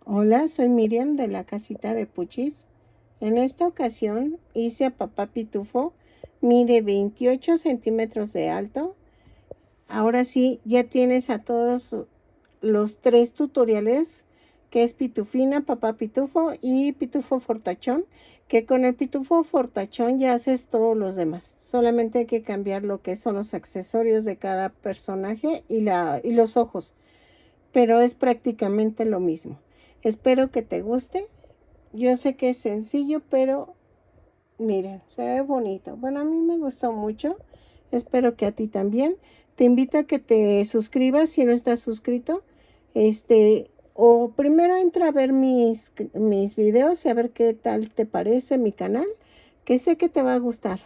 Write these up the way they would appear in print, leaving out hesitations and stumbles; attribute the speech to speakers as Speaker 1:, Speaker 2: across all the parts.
Speaker 1: Hola, soy Miriam de la casita de Puchis. En esta ocasión hice a papá pitufo, mide 28 centímetros de alto. Ahora sí, ya tienes a todos los tres tutoriales, que es pitufina, papá pitufo y pitufo fortachón, que con el pitufo fortachón ya haces todos los demás. Solamente hay que cambiar lo que son los accesorios de cada personaje y los ojos, pero es prácticamente lo mismo. Espero que te guste. Yo sé que es sencillo, pero miren, se ve bonito. Bueno, a mí me gustó mucho. Espero que a ti también. Te invito a que te suscribas si no estás suscrito. O primero entra a ver mis videos y a ver qué tal te parece mi canal, que sé que te va a gustar.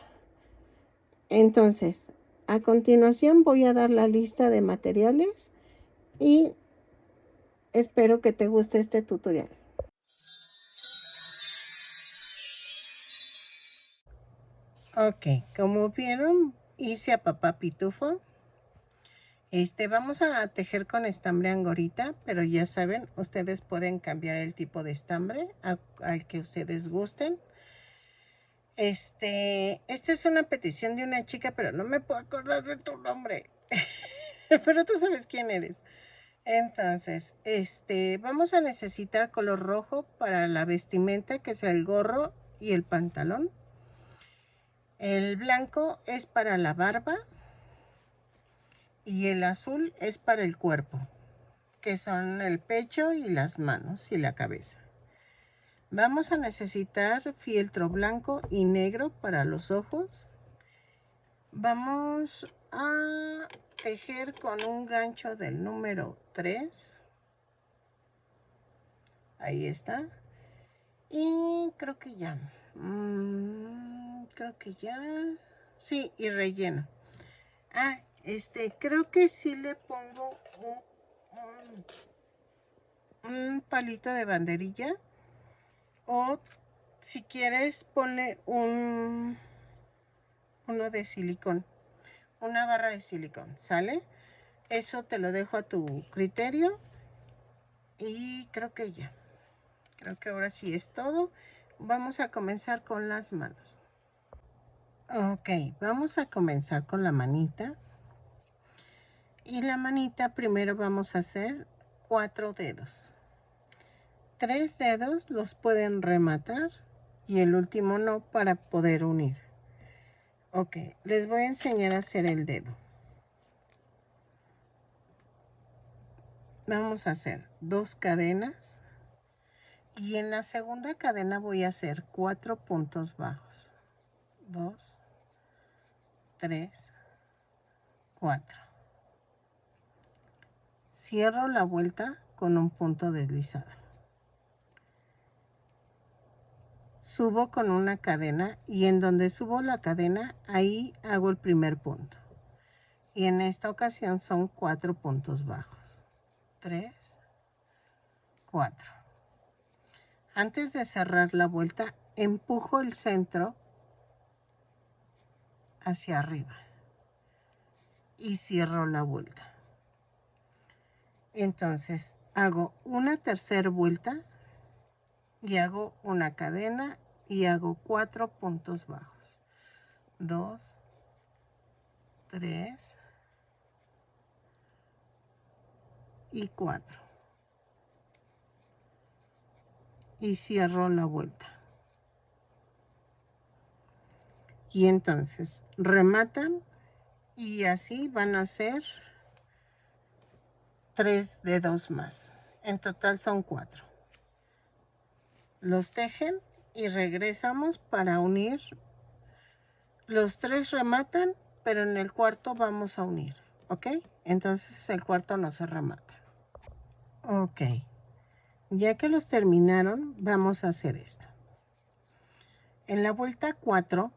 Speaker 1: Entonces, a continuación voy a dar la lista de materiales y espero que te guste este tutorial. Ok, como vieron, hice a papá pitufo. Vamos a tejer con estambre angorita, pero ya saben, ustedes pueden cambiar el tipo de estambre al que ustedes gusten. Esta es una petición de una chica, pero no me puedo acordar de tu nombre. Pero tú sabes quién eres. Entonces, vamos a necesitar color rojo para la vestimenta, que sea el gorro y el pantalón. El blanco es para la barba y el azul es para el cuerpo, que son el pecho y las manos y la cabeza. Vamos a necesitar fieltro blanco y negro para los ojos. Vamos a tejer con un gancho del número 3. Ahí está. Y creo que ya. Creo que ya. Sí, y relleno. Creo que sí le pongo un palito de banderilla. O si quieres, ponle uno de silicón. Una barra de silicón, ¿sale? Eso te lo dejo a tu criterio. Y creo que ya. Creo que ahora sí es todo. Vamos a comenzar con las manos. Ok, vamos a comenzar con la manita. Y la manita primero vamos a hacer 4 dedos. 3 dedos los pueden rematar y el último no, para poder unir. Ok, les voy a enseñar a hacer el dedo. Vamos a hacer 2 cadenas y en la segunda cadena voy a hacer 4 puntos bajos. 2, 3, 4. Cierro la vuelta con un punto deslizado. Subo con una cadena y en donde subo la cadena, ahí hago el primer punto. Y en esta ocasión son 4 puntos bajos. 3, 4. Antes de cerrar la vuelta, empujo el centro hacia arriba y cierro la vuelta. Entonces hago una tercera vuelta y hago una cadena y hago 4 puntos bajos. 2, 3 y 4. Y cierro la vuelta. Y entonces rematan y así van a ser 3 dedos más. En total son 4. Los tejen y regresamos para unir. Los 3 rematan, pero en el cuarto vamos a unir, ¿ok? Entonces el cuarto no se remata. Ok, ya que los terminaron, vamos a hacer esto. En la vuelta 4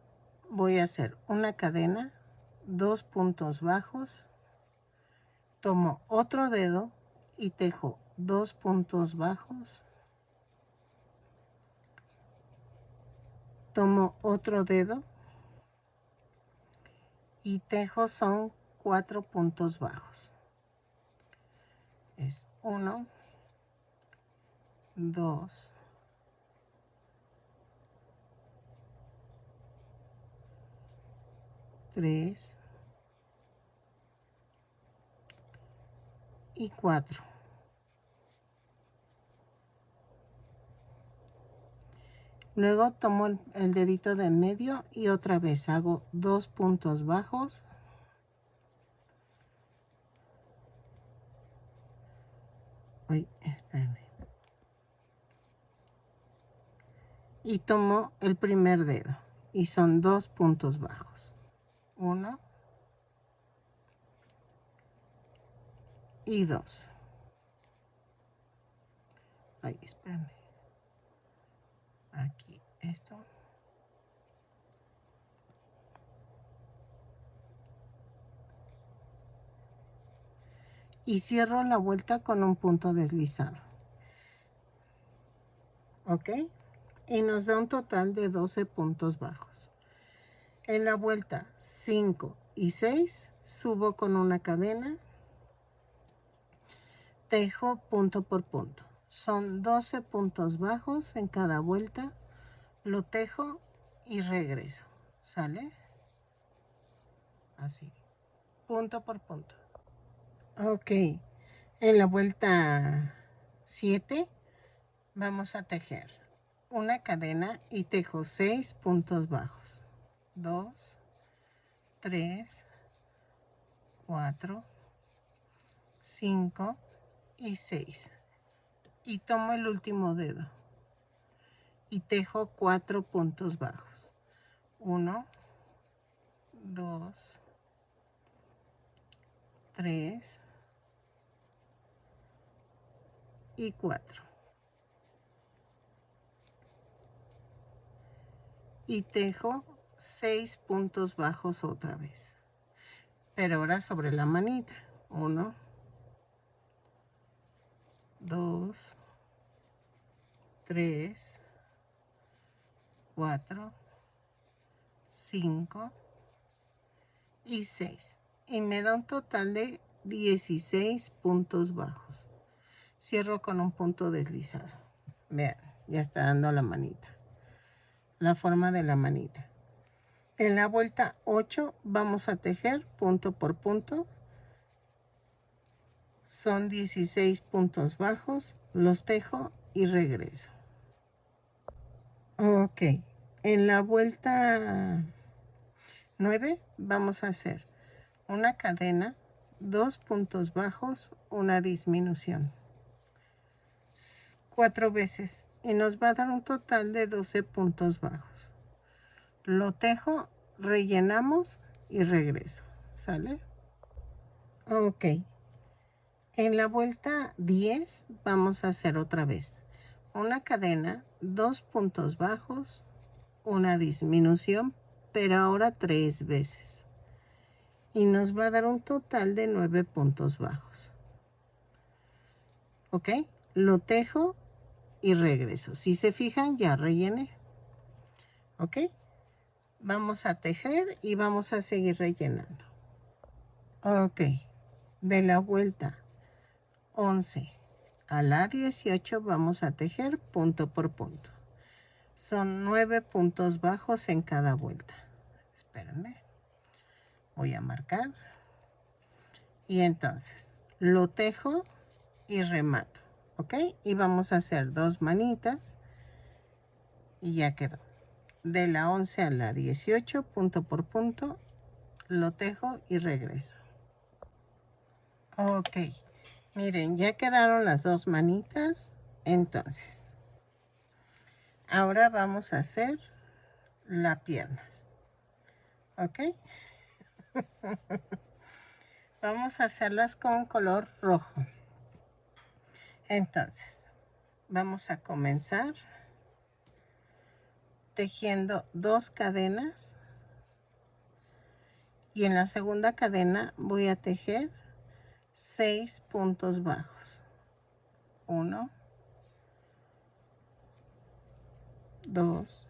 Speaker 1: voy a hacer una cadena, 2 puntos bajos, tomo otro dedo y tejo 2 puntos bajos, tomo otro dedo y tejo son 4 puntos bajos. Es 1, 2, 3 y 4. Luego tomo el dedito de en medio y otra vez hago 2 puntos bajos. Uy, espérame. Y tomo el primer dedo y son 2 puntos bajos. 1 y 2. Ay, espérame. Aquí, esto. Y cierro la vuelta con un punto deslizado. ¿Ok? Y nos da un total de 12 puntos bajos. En la vuelta 5 y 6 subo con una cadena, tejo punto por punto. Son 12 puntos bajos en cada vuelta, lo tejo y regreso. ¿Sale? Así, punto por punto. Ok, en la vuelta 7 vamos a tejer una cadena y tejo 6 puntos bajos. 2, 3, 4, 5 y 6. Y tomo el último dedo y tejo 4 puntos bajos. 1, 2, 3 y 4. Y tejo 6 puntos bajos otra vez. Pero ahora sobre la manita. 1, 2, 3, 4, 5 y 6. Y me da un total de 16 puntos bajos. Cierro con un punto deslizado. Vean, ya está dando la manita. La forma de la manita. En la vuelta 8 vamos a tejer punto por punto. Son 16 puntos bajos. Los tejo y regreso. Ok. En la vuelta 9 vamos a hacer una cadena, 2 puntos bajos, una disminución. 4 veces y nos va a dar un total de 12 puntos bajos. Lo tejo, rellenamos y regreso. ¿Sale? Ok. En la vuelta 10 vamos a hacer otra vez una cadena, 2 puntos bajos, una disminución, pero ahora 3 veces. Y nos va a dar un total de 9 puntos bajos. ¿Ok? Lo tejo y regreso. Si se fijan, ya rellené. ¿Ok? Vamos a tejer y vamos a seguir rellenando. Ok. De la vuelta 11 a la 18 vamos a tejer punto por punto. Son 9 puntos bajos en cada vuelta. Espérenme. Voy a marcar. Y entonces lo tejo y remato. ¿Ok? Y vamos a hacer 2 manitas. Y ya quedó. De la 11 a la 18, punto por punto, lo tejo y regreso. Ok. Miren, ya quedaron las 2 manitas. Entonces, ahora vamos a hacer las piernas. ¿Ok? Vamos a hacerlas con color rojo. Entonces, vamos a comenzar tejiendo 2 cadenas. Y en la segunda cadena voy a tejer 6 puntos bajos. 1, 2,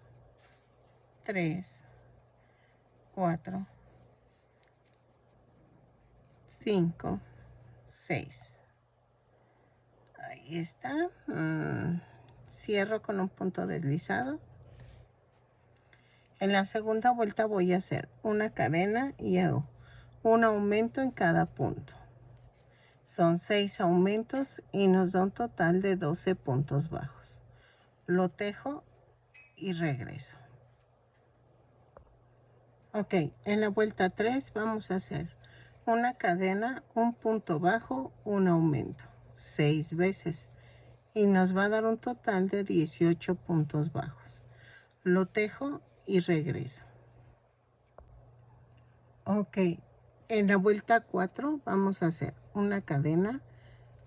Speaker 1: 3, 4, 5, 6. Ahí está. cierro con un punto deslizado. En la segunda vuelta voy a hacer una cadena y hago un aumento en cada punto. Son 6 aumentos y nos da un total de 12 puntos bajos. Lo tejo y regreso. Ok, en la vuelta 3 vamos a hacer una cadena, un punto bajo, un aumento, 6 veces. Y nos va a dar un total de 18 puntos bajos. Lo tejo y regreso. Ok, en la vuelta 4 vamos a hacer una cadena,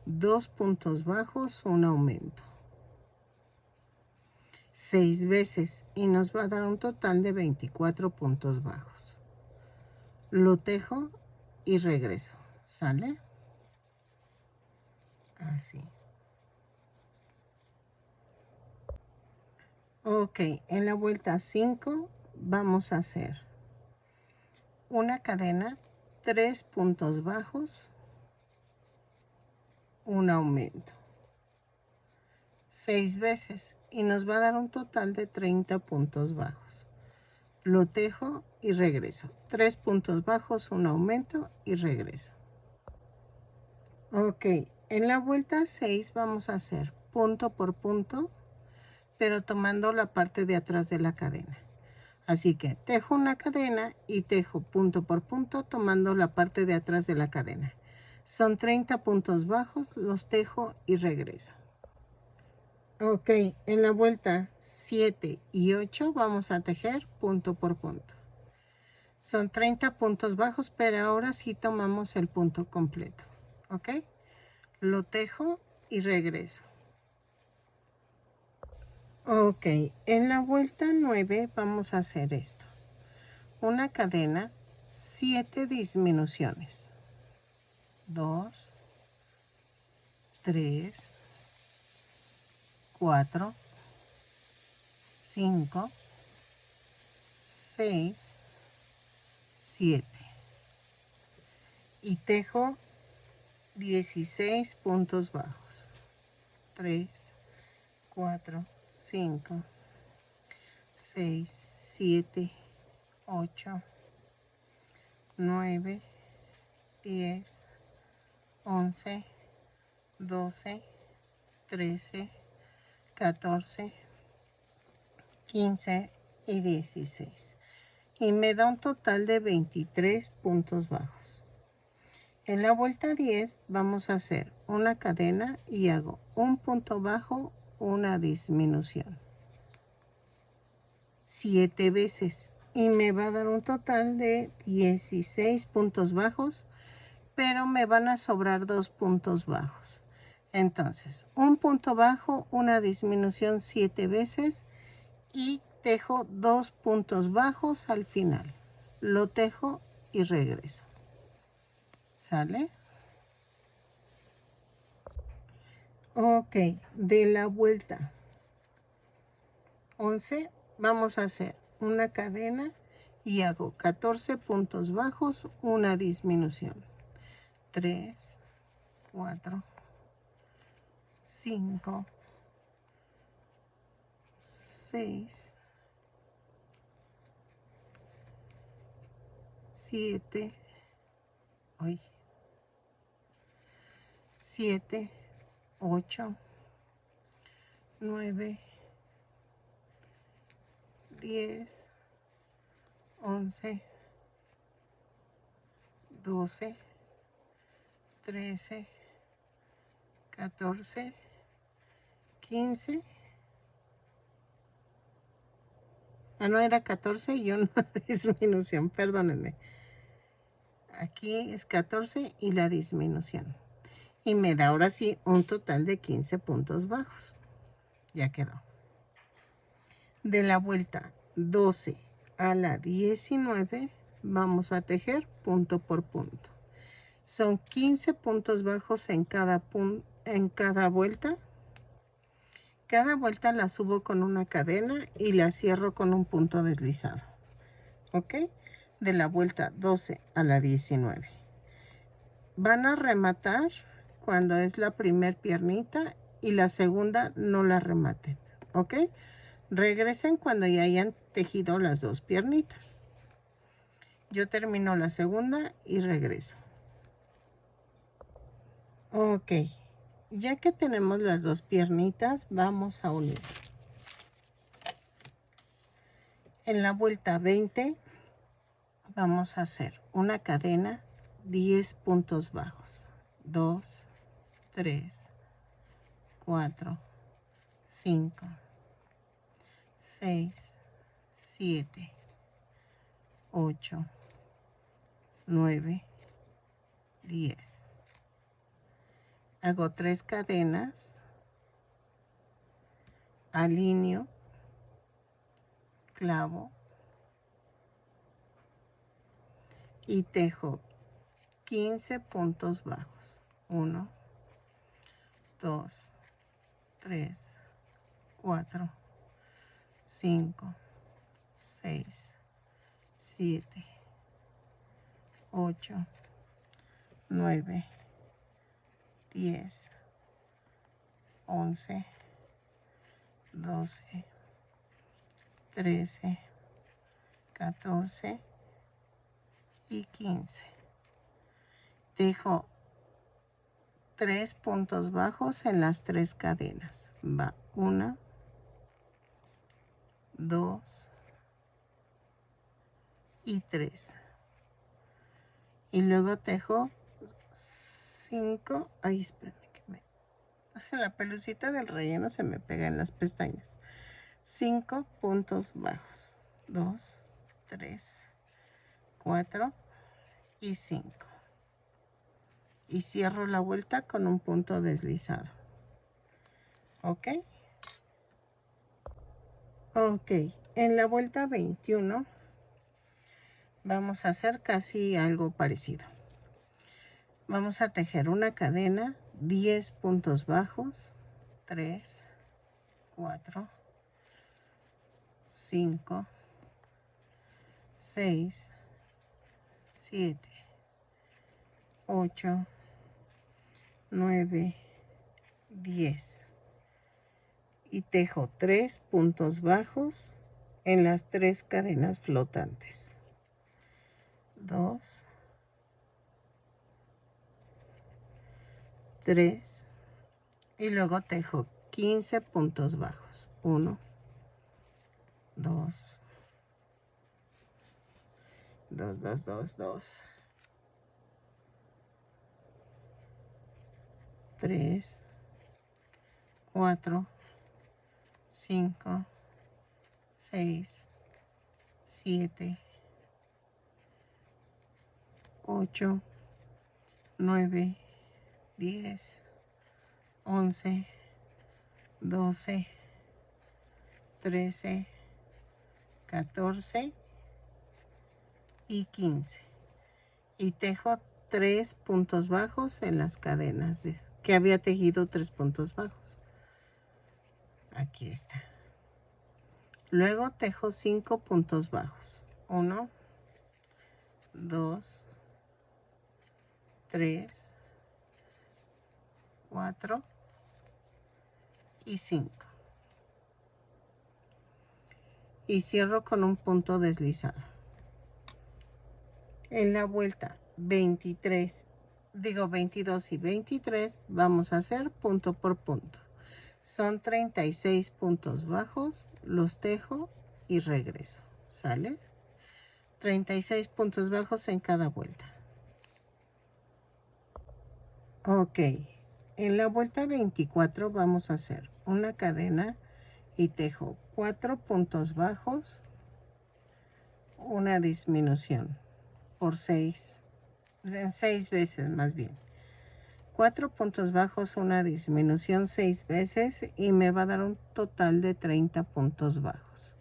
Speaker 1: 2 puntos bajos, un aumento, 6 veces y nos va a dar un total de 24 puntos bajos. Lo tejo y regreso. ¿Sale? Así. Ok, en la vuelta 5 vamos a hacer una cadena, 3 puntos bajos, un aumento, 6 veces y nos va a dar un total de 30 puntos bajos. Lo tejo y regreso. 3 puntos bajos, un aumento y regreso. Ok, en la vuelta 6 vamos a hacer punto por punto, pero tomando la parte de atrás de la cadena. Así que tejo una cadena y tejo punto por punto tomando la parte de atrás de la cadena. Son 30 puntos bajos, los tejo y regreso. Ok, en la vuelta 7 y 8 vamos a tejer punto por punto. Son 30 puntos bajos, pero ahora sí tomamos el punto completo. Ok, lo tejo y regreso. Ok, en la vuelta 9 vamos a hacer esto. Una cadena, 7 disminuciones. 2, 3, 4, 5, 6, 7. Y tejo 16 puntos bajos. 3, 4, 5, 6, 7, 8, 9, 10, 11, 12, 13, 14, 15 y 16. Y me da un total de 23 puntos bajos. En la vuelta 10 vamos a hacer una cadena y hago un punto bajo, una disminución. 7 veces y me va a dar un total de 16 puntos bajos, pero me van a sobrar 2 puntos bajos. Entonces, un punto bajo, una disminución 7 veces y tejo 2 puntos bajos al final. Lo tejo y regreso. ¿Sale? Ok, de la vuelta 11 vamos a hacer una cadena y hago 14 puntos bajos, una disminución. 3, 4, 5, 6, 7, 7, 8, 9, 10, 11, 12, 13, 14, 15. No era 14 y una disminución, perdónenme. Aquí es 14 y la disminución. Y me da ahora sí un total de 15 puntos bajos. Ya quedó. De la vuelta 12 a la 19 vamos a tejer punto por punto. Son 15 puntos bajos en cada vuelta. Cada vuelta la subo con una cadena y la cierro con un punto deslizado. ¿Ok? De la vuelta 12 a la 19. Van a rematar cuando es la primer piernita y la segunda no la rematen, ¿ok? Regresen cuando ya hayan tejido las dos piernitas. Yo termino la segunda y regreso. Ok, ya que tenemos las dos piernitas, vamos a unir. En la vuelta 20 vamos a hacer una cadena, 10 puntos bajos. 2, 3, 4, 5, 6, 7, 8, 9, 10. Hago 3 cadenas, alineo, clavo y tejo 15 puntos bajos. 1, 2, 3, 4, 5, 6, 7, 8, 9, 10, 11, 12, 13, 14 y 15. Tejo 3 puntos bajos en las 3 cadenas. Va 1, 2 y 3. Y luego tejo 5. Ay, espérame que la pelucita del relleno se me pega en las pestañas. 5 puntos bajos. 2, 3, 4 y 5. Y cierro la vuelta con un punto deslizado. ¿Ok? Ok, en la vuelta 21 vamos a hacer casi algo parecido. Vamos a tejer una cadena, 10 puntos bajos, 3, 4, 5, 6, 7, 8, 9, 10. Y tejo 3 puntos bajos en las 3 cadenas flotantes. 2, 3 y luego tejo 15 puntos bajos. 1, 2, 2, 3, 4, 5, 6, 7, 8, 9, 10, 11, 12, 13, 14 y 15. Y tejo 3 puntos bajos en las cadenas que había tejido 3 puntos bajos. Aquí está. Luego tejo 5 puntos bajos. 1, 2, 3, 4 y 5. Y cierro con un punto deslizado. En la vuelta 22 y 23 vamos a hacer punto por punto. Son 36 puntos bajos, los tejo y regreso. ¿Sale? 36 puntos bajos en cada vuelta. Ok, en la vuelta 24 vamos a hacer una cadena y tejo 4 puntos bajos, una disminución por 6, en 6 veces más bien. 4 puntos bajos, una disminución 6 veces y me va a dar un total de 30 puntos bajos.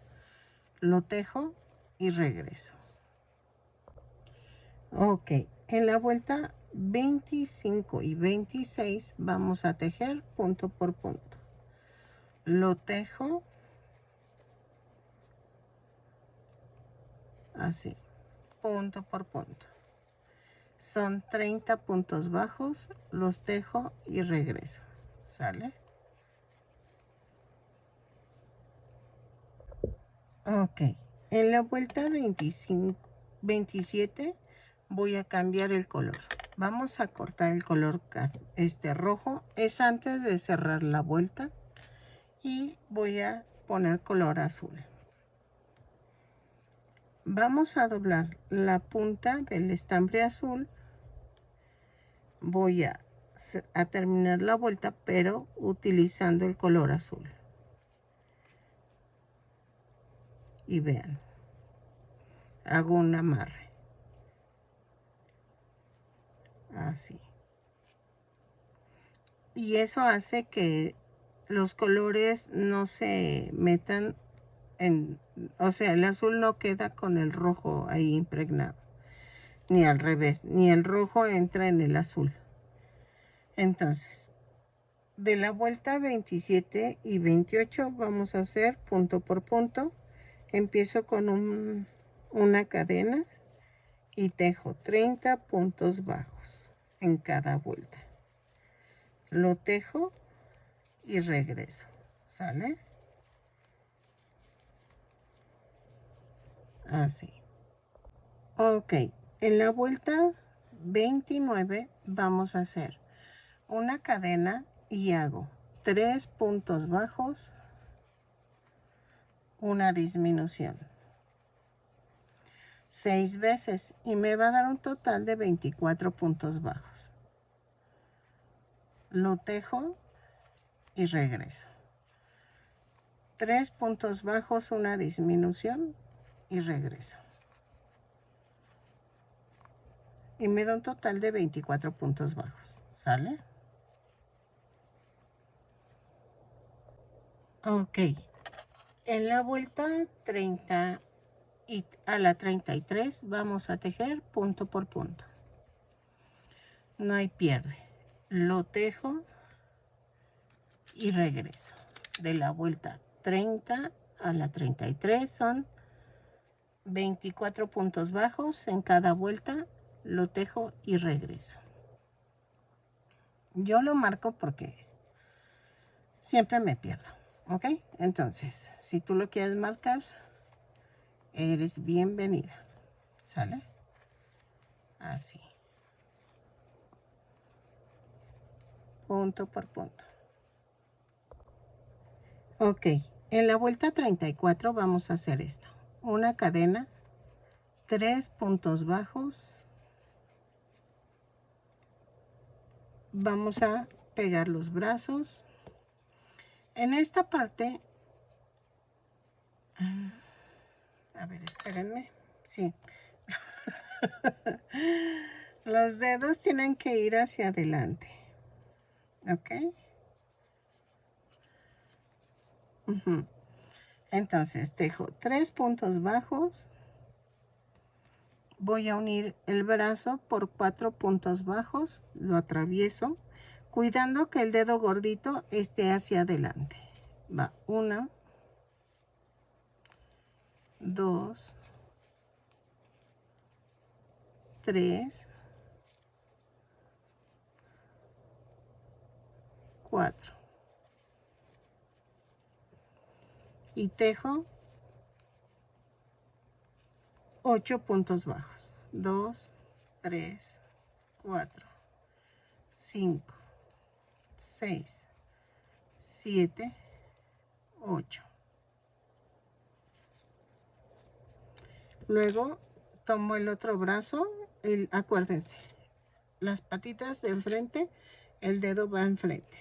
Speaker 1: Lo tejo y regreso. Ok, en la vuelta 25 y 26 vamos a tejer punto por punto. Lo tejo así, punto por punto. Son 30 puntos bajos, los tejo y regreso. ¿Sale? Ok, en la vuelta 27 voy a cambiar el color. Vamos a cortar el color rojo. Es antes de cerrar la vuelta. Y voy a poner color azul. Vamos a doblar la punta del estambre azul. Voy a terminar la vuelta, pero utilizando el color azul. Y vean, hago un amarre. Así. Y eso hace que los colores no se metan o sea, el azul no queda con el rojo ahí impregnado. Ni al revés, ni el rojo entra en el azul. Entonces, de la vuelta 27 y 28 vamos a hacer punto por punto. Empiezo con una cadena y tejo 30 puntos bajos en cada vuelta. Lo tejo y regreso. ¿Sale? Así. Ok, en la vuelta 29 vamos a hacer una cadena y hago 3 puntos bajos, una disminución 6 veces y me va a dar un total de 24 puntos bajos. Lo tejo y regreso. 3 puntos bajos, una disminución y regreso. Y me da un total de 24 puntos bajos. ¿Sale? Ok. En la vuelta 30 y a la 33 vamos a tejer punto por punto. No hay pierde. Lo tejo y regreso. De la vuelta 30 a la 33 son 24 puntos bajos en cada vuelta. Lo tejo y regreso. Yo lo marco porque siempre me pierdo. ¿Ok? Entonces, si tú lo quieres marcar, eres bienvenida. ¿Sale? Así. Punto por punto. Ok. En la vuelta 34 vamos a hacer esto. Una cadena, 3 puntos bajos. Vamos a pegar los brazos. En esta parte, a ver, espérenme. Sí. Los dedos tienen que ir hacia adelante. ¿Ok? Entonces, tejo 3 puntos bajos. Voy a unir el brazo por 4 puntos bajos. Lo atravieso, cuidando que el dedo gordito esté hacia adelante. Va 1, 2, 3, 4. Y tejo 8 puntos bajos. 2, 3, 4, 5, 6, 7, 8. Luego tomo el otro brazo. Acuérdense, las patitas de enfrente, el dedo va enfrente.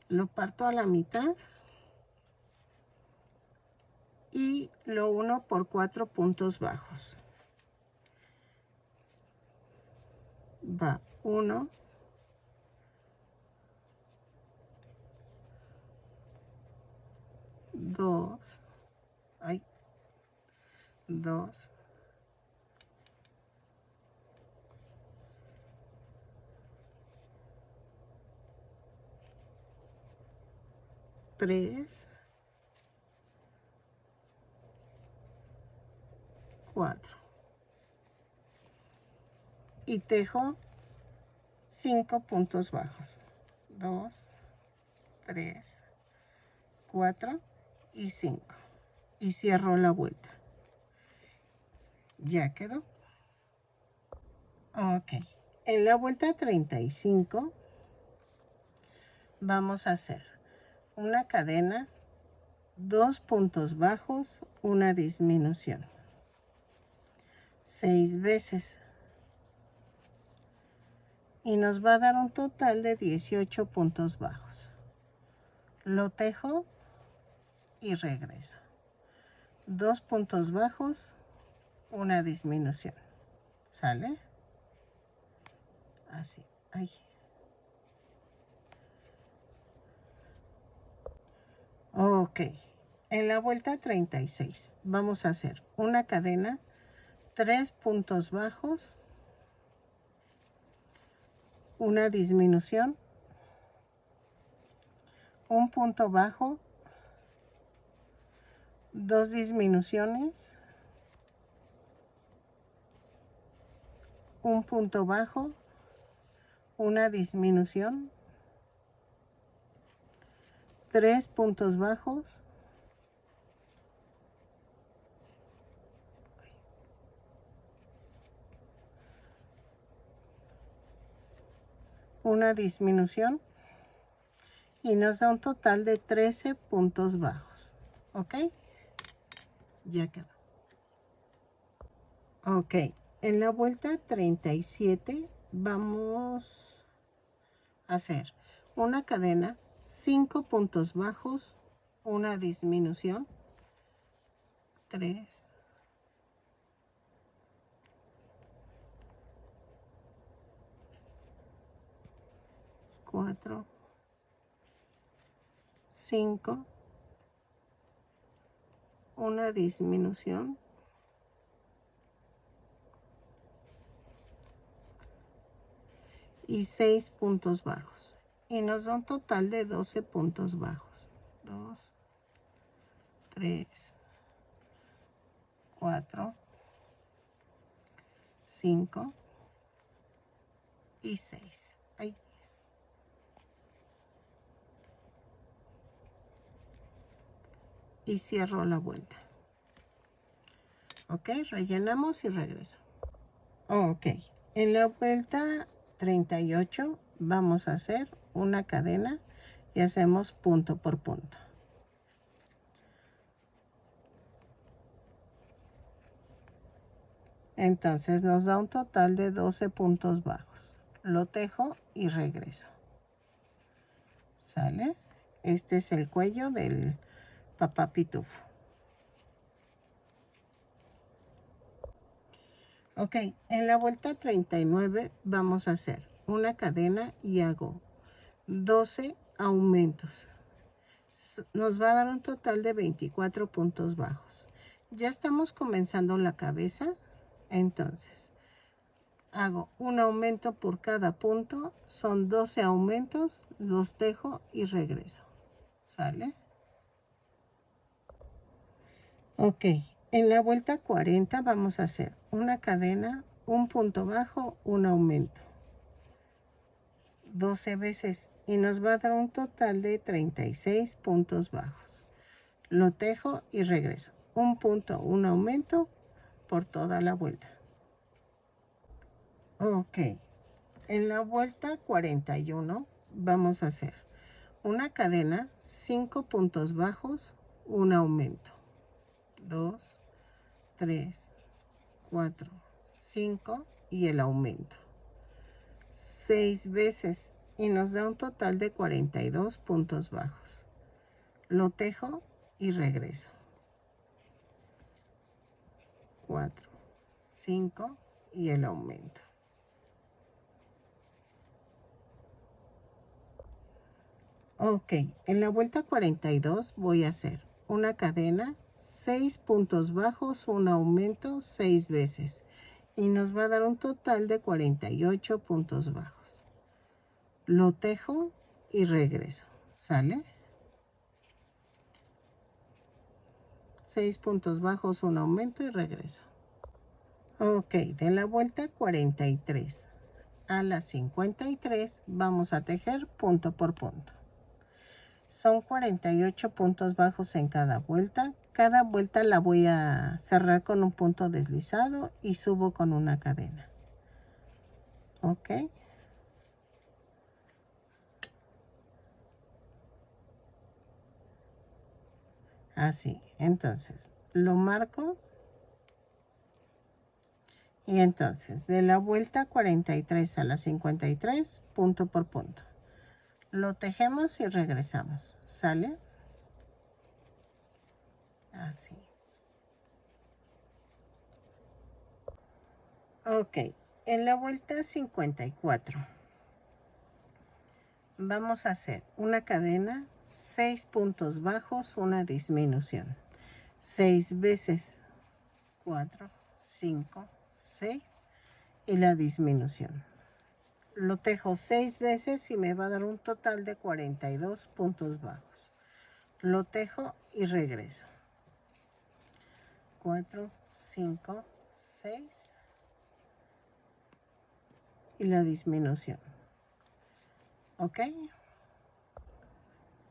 Speaker 1: Lo parto a la mitad y lo uno por 4 puntos bajos. Va 1, 2, 2, 3, 4. Y tejo 5 puntos bajos. 2, 3, 4 y 5. y cierro la vuelta. Ya quedó. Ok, en la vuelta 35 vamos a hacer una cadena, 2 puntos bajos, una disminución, 6 veces, y nos va a dar un total de 18 puntos bajos. Lo tejo y regreso. 2 puntos bajos, una disminución. ¿Sale? Así. Ahí. Ok. En la vuelta 36 vamos a hacer una cadena, 3 puntos bajos, una disminución, un punto bajo, 2 disminuciones, un punto bajo, una disminución, 3 puntos bajos, una disminución, y nos da un total de 13 puntos bajos. ¿Ok? Ya quedó. Ok, en la vuelta 37 vamos a hacer una cadena, 5 puntos bajos, una disminución, 3, 4, 5, una disminución, y 6 puntos bajos, y nos da un total de 12 puntos bajos. 2, 3, 4, 5 y 6. Ahí. Y cierro la vuelta. Ok, rellenamos y regreso. Ok, en la vuelta 38 vamos a hacer una cadena y hacemos punto por punto. Entonces nos da un total de 12 puntos bajos. Lo tejo y regreso. ¿Sale? Este es el cuello del papá pitufo. Ok, en la vuelta 39 vamos a hacer una cadena y hago 12 aumentos. Nos va a dar un total de 24 puntos bajos. Ya estamos comenzando la cabeza, entonces hago un aumento por cada punto, son 12 aumentos, los dejo y regreso. ¿Sale? Ok, en la vuelta 40 vamos a hacer una cadena, un punto bajo, un aumento, 12 veces, y nos va a dar un total de 36 puntos bajos. Lo tejo y regreso. Un punto, un aumento por toda la vuelta. Ok, en la vuelta 41 vamos a hacer una cadena, 5 puntos bajos, un aumento, 2, 3, 4, 5 y el aumento, 6 veces, y nos da un total de 42 puntos bajos. Lo tejo y regreso. 4, 5 y el aumento. Ok, en la vuelta 42 voy a hacer una cadena, 6 puntos bajos, un aumento 6 veces, y nos va a dar un total de 48 puntos bajos. Lo tejo y regreso. ¿Sale? 6 puntos bajos, un aumento y regreso. Ok, de la vuelta 43 a la 53 vamos a tejer punto por punto. Son 48 puntos bajos en cada vuelta. cada vuelta la voy a cerrar con un punto deslizado y subo con una cadena. Ok. Así, entonces lo marco. Y entonces de la vuelta 43 a la 53, punto por punto. Lo tejemos y regresamos. ¿Sale? Así. Ok, en la vuelta 54 vamos a hacer una cadena, 6 puntos bajos, una disminución. 6 veces 4, 5, 6 y la disminución. Lo tejo 6 veces y me va a dar un total de 42 puntos bajos. Lo tejo y regreso. 4, 5, 6 y la disminución. ¿Ok?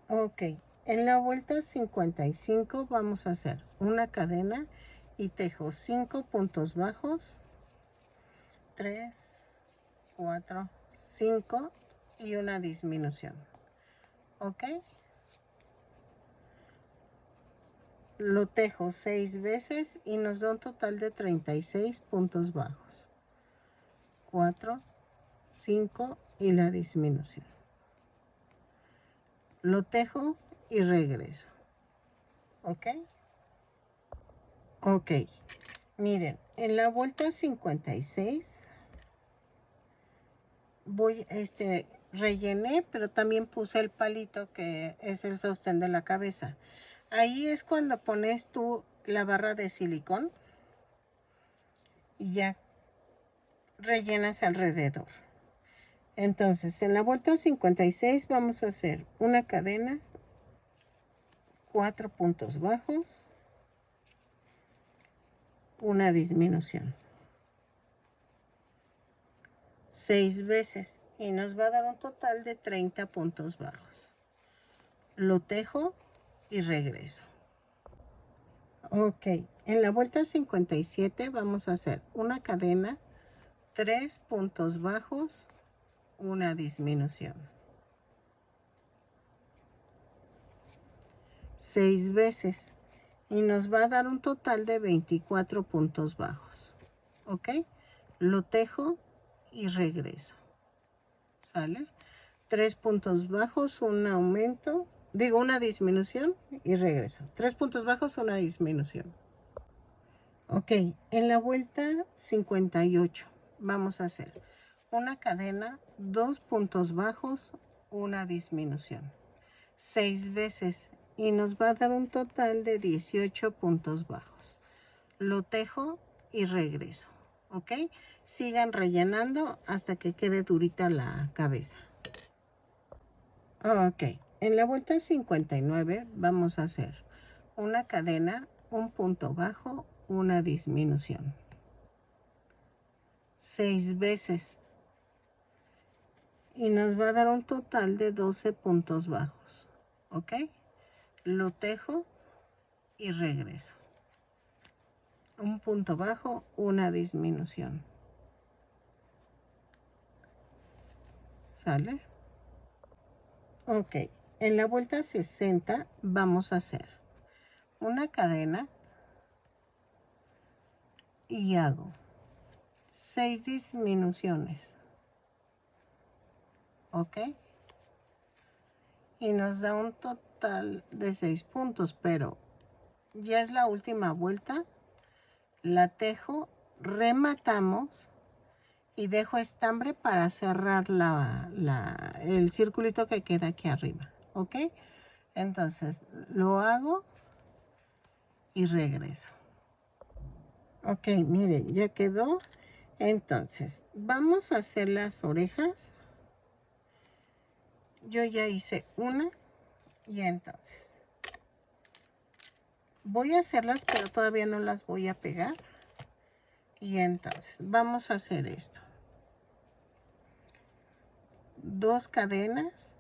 Speaker 1: Ok. En la vuelta 55 vamos a hacer una cadena y tejo 5 puntos bajos. 3, 4, 5 y una disminución. ¿Ok? Lo tejo 6 veces y nos da un total de 36 puntos bajos. 4, 5 y la disminución. Lo tejo y regreso. ¿Ok? Ok. Miren, en la vuelta 56 rellené, pero también puse el palito que es el sostén de la cabeza. Ahí es cuando pones tú la barra de silicón y ya rellenas alrededor. Entonces, en la vuelta 56 vamos a hacer una cadena, 4 puntos bajos, una disminución. 6 veces y nos va a dar un total de 30 puntos bajos. Lo tejo y regreso. Ok, en la vuelta 57 vamos a hacer una cadena, 3 puntos bajos, una disminución. 6 veces y nos va a dar un total de 24 puntos bajos. Ok, lo tejo y regreso. ¿Sale? 3 puntos bajos, un aumento, digo una disminución y regreso. 3 puntos bajos, una disminución. Ok, en la vuelta 58 vamos a hacer una cadena, 2 puntos bajos, una disminución. 6 veces y nos va a dar un total de 18 puntos bajos. Lo tejo y regreso. ¿Ok? Sigan rellenando hasta que quede durita la cabeza. Ok, en la vuelta 59 vamos a hacer una cadena, un punto bajo, una disminución. 6 veces y nos va a dar un total de 12 puntos bajos. ¿Ok? Lo tejo y regreso. Un punto bajo, una disminución. ¿Sale? Ok, en la vuelta 60 vamos a hacer una cadena y hago 6 disminuciones. ¿Ok? Y nos da un total de 6 puntos, pero ya es la última vuelta. La tejo, rematamos y dejo estambre para cerrar el circulito que queda aquí arriba. ¿Ok? Entonces lo hago y regreso. Ok, miren, ya quedó. Entonces, vamos a hacer las orejas. Yo ya hice una y entonces voy a hacerlas, pero todavía no las voy a pegar. Y entonces vamos a hacer esto. 2 cadenas.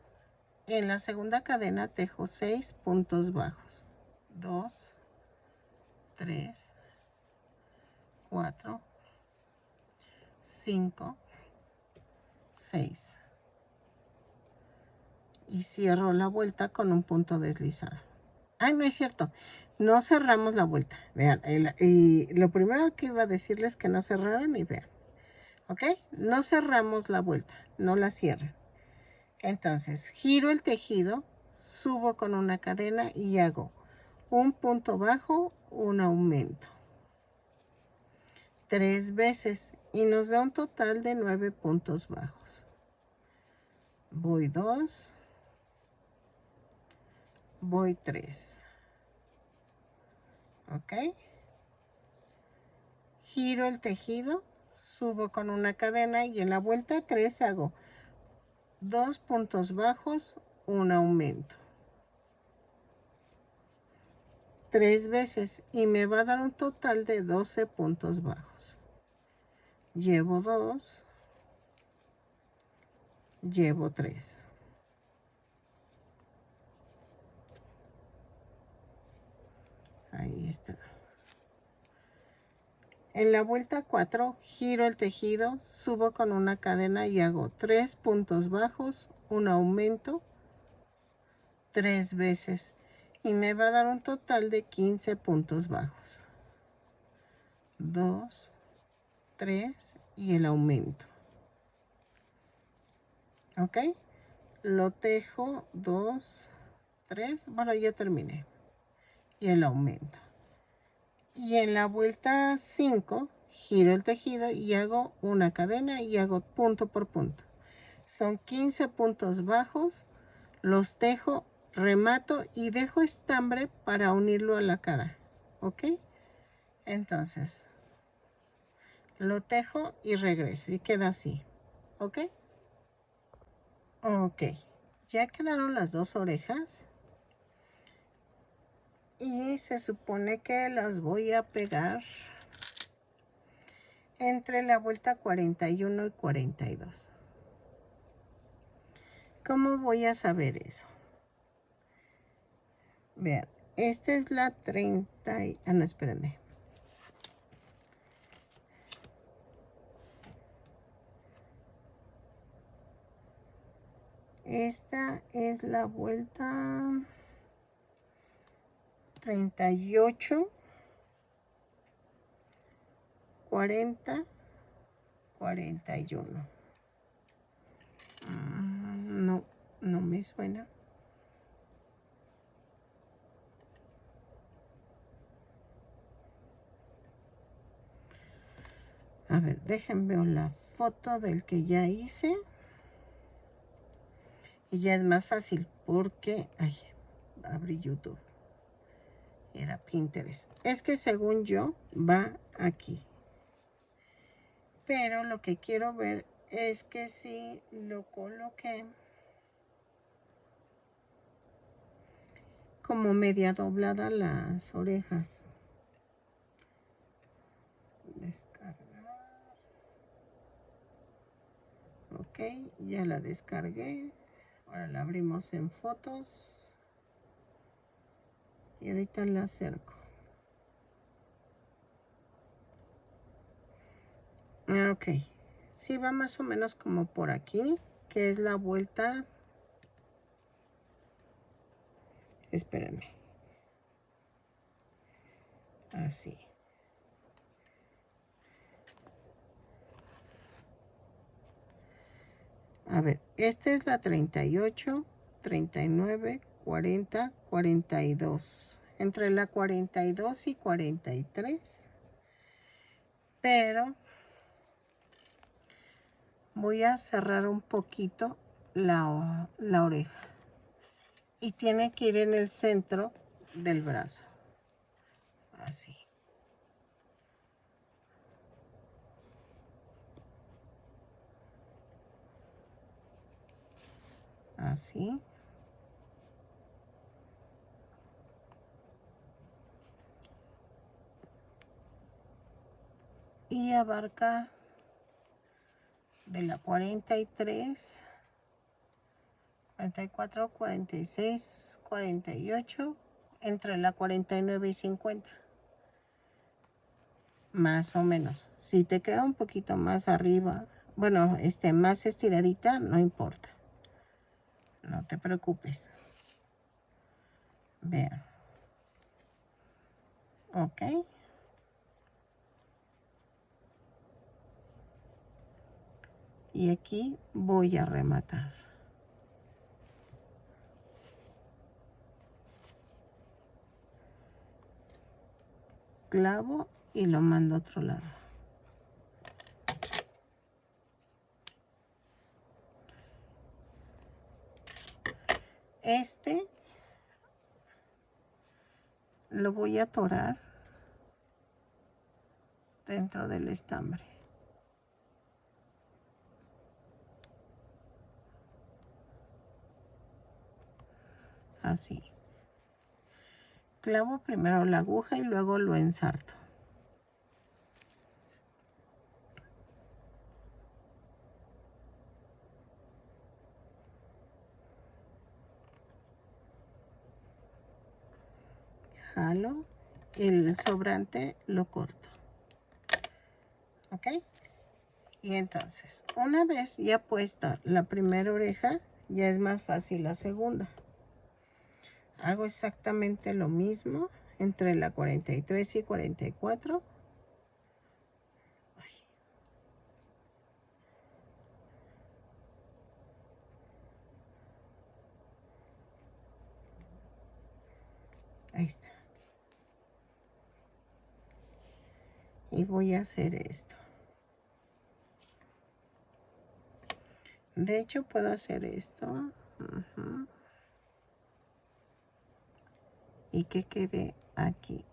Speaker 1: En la segunda cadena tejo 6 puntos bajos. 2, 3, 4, 5, 6. Y cierro la vuelta con un punto deslizado. Ay, no es cierto. No cerramos la vuelta. Vean, y lo primero que iba a decirles es que no cerraron y vean. ¿Ok? No cerramos la vuelta, no la cierran. Entonces, giro el tejido, subo con una cadena y hago un punto bajo, un aumento. 3 veces y nos da un total de 9 puntos bajos. Voy 2, voy 3. ¿Ok? Giro el tejido, subo con una cadena y en la vuelta 3 hago 2 puntos bajos, un aumento. 3 veces y me va a dar un total de 12 puntos bajos. Llevo 2, llevo 3. Ahí está. En la vuelta 4 giro el tejido, subo con una cadena y hago 3 puntos bajos, un aumento 3 veces y me va a dar un total de 15 puntos bajos. 2, 3 y el aumento. ¿Ok? Lo tejo 2, 3. Bueno, ya terminé. Y el aumento. Y en la vuelta 5 giro el tejido y hago una cadena y hago punto por punto. Son 15 puntos bajos, los tejo, remato y dejo estambre para unirlo a la cara. ¿Ok? Entonces, lo tejo y regreso y queda así. ¿Ok? Ok. Ya quedaron las dos orejas. Y se supone que las voy a pegar entre la vuelta 41 y 42. ¿Cómo voy a saber eso? Vean, esta es la 30 no, espérenme. Esta es la vuelta 38, 40, 41. No, no me suena. A ver, déjenme ver la foto del que ya hice. Y ya es más fácil porque... Ay, abrí YouTube. Era Pinterest. Es que según yo va aquí. Pero lo que quiero ver es que si lo coloqué como media doblada las orejas. Descargar. Ok, ya la descargué. Ahora la abrimos en fotos. Y ahorita la acerco. Ok, sí va más o menos como por aquí, que es la vuelta. Espérenme. Así. A ver, esta es la 38, 39, 40, 42. Entre la 42 y 43. Pero voy a cerrar un poquito la oreja. Y tiene que ir en el centro del brazo. Así. Así. Y abarca de la 43, 44, 46, 48, entre la 49 y 50. más o menos. Si te queda un poquito más arriba, bueno, más estiradita, no importa. No te preocupes. Vean. Ok. Y aquí voy a rematar. Clavo y lo mando a otro lado. Lo voy a atorar dentro del estambre. Así. Clavo primero la aguja y luego lo ensarto. Jalo y el sobrante lo corto. ¿Ok? Y entonces, una vez ya puesta la primera oreja, ya es más fácil la segunda. Hago exactamente lo mismo entre la 43 y 44. Ahí está. Y voy a hacer esto. De hecho, puedo hacer esto. Y que quede aquí.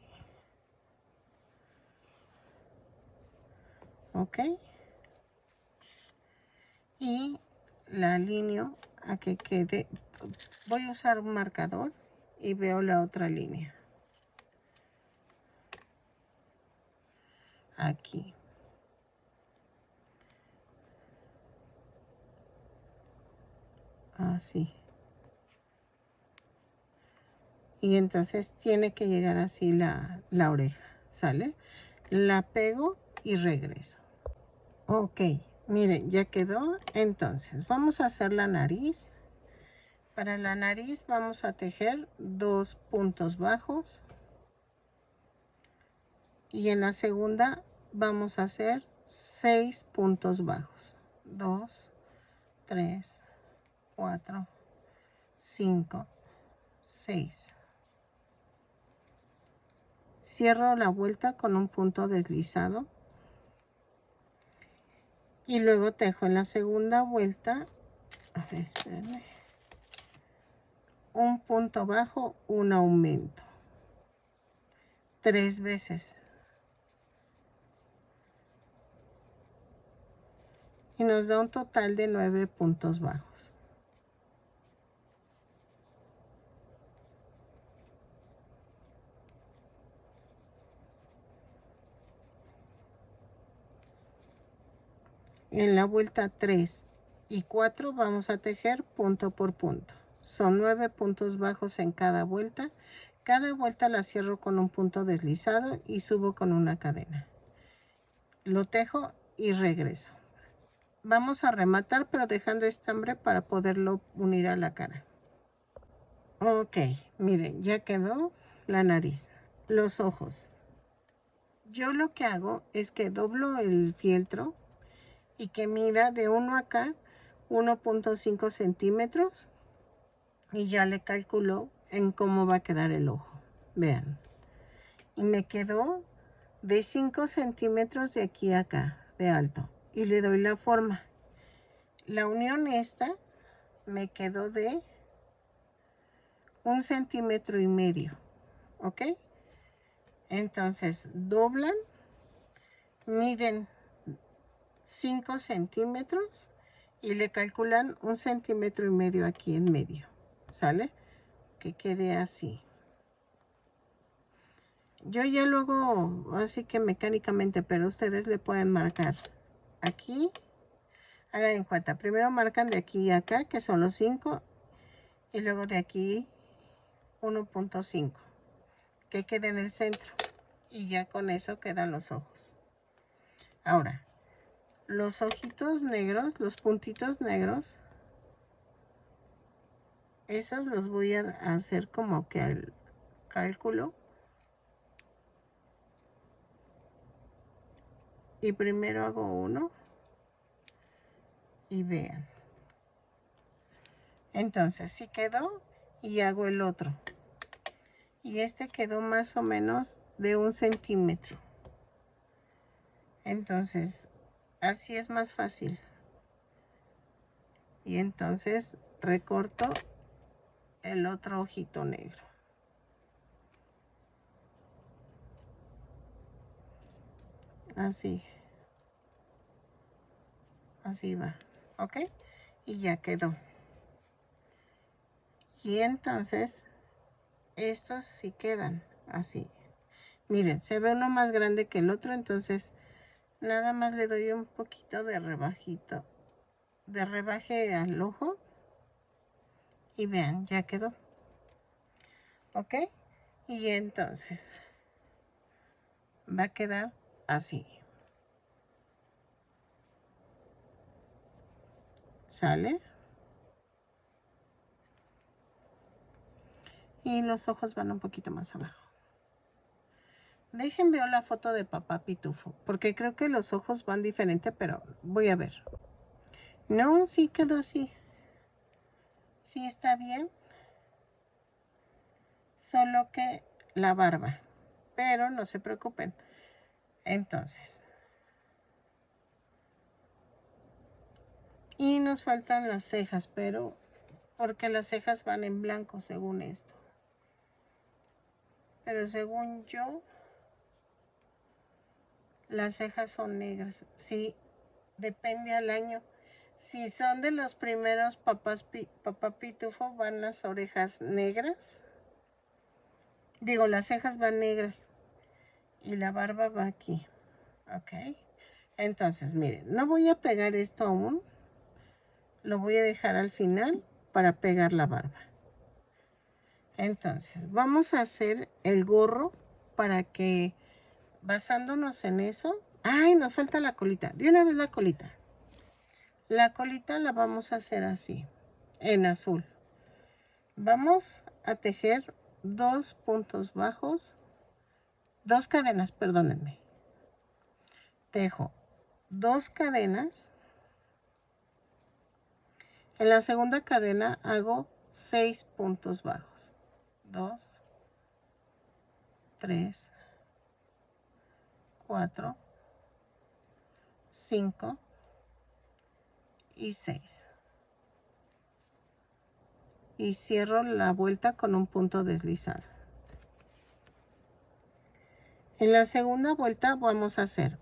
Speaker 1: ¿Ok? Y la alineo a que quede. Voy a usar un marcador y veo la otra línea. Aquí. Así. Y entonces tiene que llegar así la oreja. ¿Sale? La pego y regreso. Ok. Miren, ya quedó. Entonces, vamos a hacer la nariz. Para la nariz vamos a tejer 2 puntos bajos. Y en la segunda vamos a hacer 6 puntos bajos. 2, 3, 4, 5, 6. Cierro la vuelta con un punto deslizado. Y luego tejo en la segunda vuelta. A ver, espérenme. Un punto bajo, un aumento. 3 veces. Y nos da un total de 9 puntos bajos. En la vuelta 3 y 4 vamos a tejer punto por punto. Son 9 puntos bajos en cada vuelta. Cada vuelta la cierro con un punto deslizado y subo con una cadena. Lo tejo y regreso. Vamos a rematar, pero dejando estambre para poderlo unir a la cara. Ok, miren, ya quedó la nariz. Los ojos. Yo lo que hago es que doblo el fieltro y que mida de 1 acá 1.5 centímetros y ya le calculo en cómo va a quedar el ojo. Vean. Y me quedó de 5 centímetros de aquí a acá de alto y le doy la forma. La unión esta me quedó de 1,5 centímetros. ¿Ok? Entonces doblan, miden 5 centímetros y le calculan 1,5 centímetros aquí en medio. ¿Sale? Que quede así. Yo ya lo hago así que mecánicamente, pero ustedes le pueden marcar aquí. Hagan en cuenta, primero marcan de aquí a acá, que son los 5, y luego de aquí 1.5, que quede en el centro. Y ya con eso quedan los ojos. Ahora, los ojitos negros, los puntitos negros, esos los voy a hacer como que al cálculo. Y primero hago uno. Y vean. Entonces, sí quedó. Y hago el otro. Y este quedó más o menos de 1 centímetro. Entonces, así es más fácil. Y entonces recorto el otro ojito negro. Así. Así va. ¿Ok? Y ya quedó. Y entonces, estos sí quedan así. Miren, se ve uno más grande que el otro, entonces nada más le doy un poquito de rebajito. De rebaje al ojo. Y vean, ya quedó. ¿Ok? Y entonces va a quedar así. ¿Sale? Y los ojos van un poquito más abajo. Dejen ver la foto de papá Pitufo, porque creo que los ojos van diferente, pero voy a ver. No, sí quedó así. Sí está bien. Solo que la barba. Pero no se preocupen. Entonces. Y nos faltan las cejas, pero porque las cejas van en blanco según esto. Pero según yo, las cejas son negras. Sí, depende al año. Si son de los primeros papá Pitufo, van las orejas negras. Digo, las cejas van negras. Y la barba va aquí. Ok. Entonces, miren, no voy a pegar esto aún. Lo voy a dejar al final para pegar la barba. Entonces, vamos a hacer el gorro para que, basándonos en eso... ¡Ay! Nos falta la colita. De una vez la colita. La colita la vamos a hacer así, en azul. Vamos a tejer 2 puntos bajos, 2 cadenas, perdónenme. Tejo 2 cadenas. En la segunda cadena hago 6 puntos bajos. 2, 3, 4, 5 y 6. Y cierro la vuelta con un punto deslizado. En la segunda vuelta vamos a hacer...